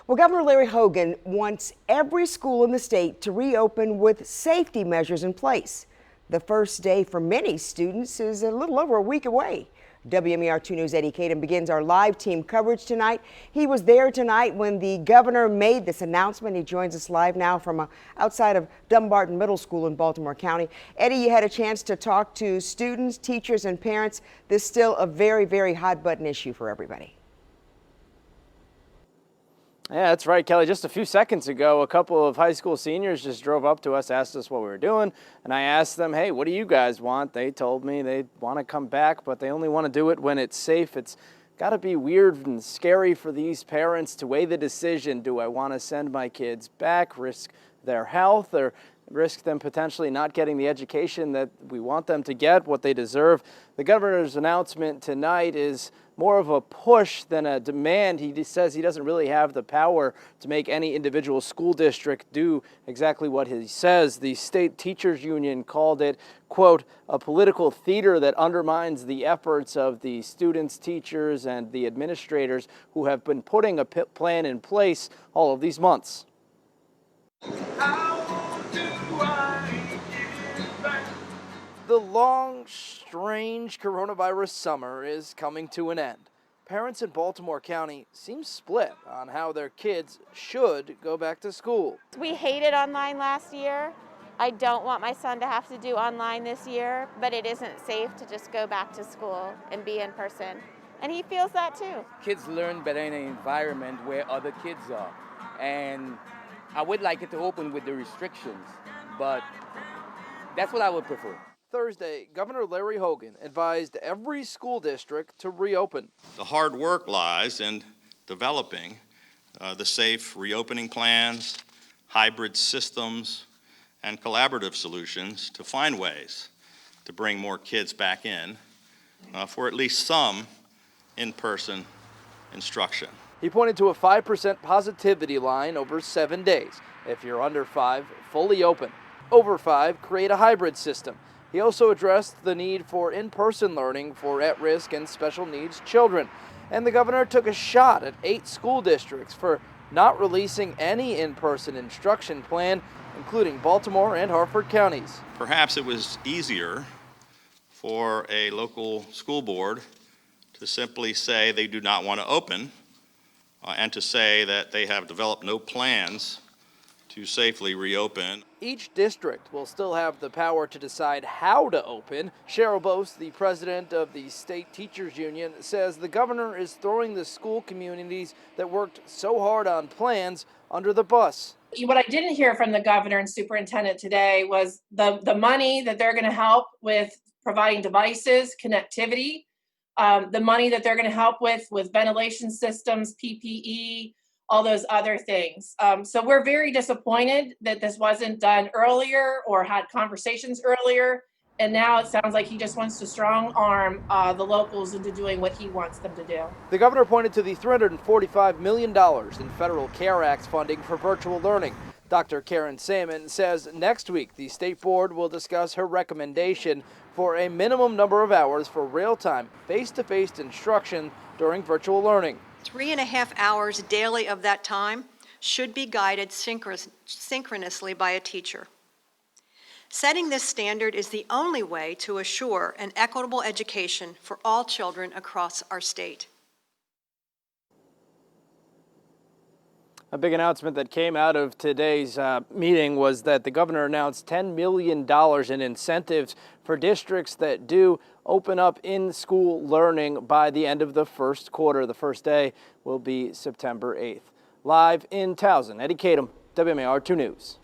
Well, Governor Larry Hogan wants every school in the state to reopen with safety measures in place. The first day for many students is a little over a week away. WMAR 2 News' Eddie KADHIM begins our live team coverage tonight. He was there tonight when the governor made this announcement. He joins us live now from outside of Dumbarton Middle School in Baltimore County. Eddie, you had a chance to talk to students, teachers, and parents. This is still a very, very hot button issue for everybody. Yeah, that's right, Kelly. Just a few seconds ago, a couple of high school seniors just drove up to us, asked us what we were doing, and I asked them, hey, what do you guys want? They told me they want to come back, but they only want to do it when it's safe. It's got to be weird and scary for these parents to weigh the decision. Do I want to send my kids back, risk their health, or risk them potentially not getting the education that we want them to get, what they deserve? The governor's announcement tonight is more of a push than a demand. He says he doesn't really have the power to make any individual school district do exactly what he says. The state teachers union called it, quote, a political theater that undermines the efforts of the students, teachers, and the administrators who have been putting a plan in place all of these months. The long, strange coronavirus summer is coming to an end. Parents in Baltimore County seem split on how their kids should go back to school. We hated online last year. I don't want my son to have to do online this year, but it isn't safe to just go back to school and be in person. And he feels that too. Kids learn better in an environment where other kids are. And I would like it to open with the restrictions, but that's what I would prefer. Thursday, Governor Larry Hogan advised every school district to reopen. The hard work lies in developing the safe reopening plans, hybrid systems, and collaborative solutions to find ways to bring more kids back in for at least some in-person instruction. He pointed to a 5% positivity line over 7 days. If you're under 5, fully open. Over 5, create a hybrid system. He also addressed the need for in-person learning for at-risk and special needs children. And the governor took a shot at 8 school districts for not releasing any in-person instruction plan, including Baltimore and Harford counties. Perhaps it was easier for a local school board to simply say they do not want to open and to say that they have developed no plans to safely reopen. Each district will still have the power to decide how to open. CHERYL, the president of the state teachers union, says the governor is throwing the school communities that worked so hard on plans under the bus. What I didn't hear from the governor and superintendent today was the money that they're going to help with providing devices, connectivity, the money that they're going to help with ventilation systems, PPE, all those other things. So we're very disappointed that this wasn't done earlier or had conversations earlier. And now it sounds like he just wants to strong arm the locals into doing what he wants them to do. The governor pointed to the $345 million in federal CARE Act funding for virtual learning. Dr. Karen Salmon says next week the state board will discuss her recommendation for a minimum number of hours for real-time, face-to-face instruction during virtual learning. 3.5 hours daily of that time should be guided synchronously by a teacher. Setting this standard is the only way to assure an equitable education for all children across our state. A big announcement that came out of today's meeting was that the governor announced $10 million in incentives for districts that do open up in-school learning by the end of the first quarter. The first day will be September 8th. Live in Towson, Eddie KADHIM, WMAR 2 News.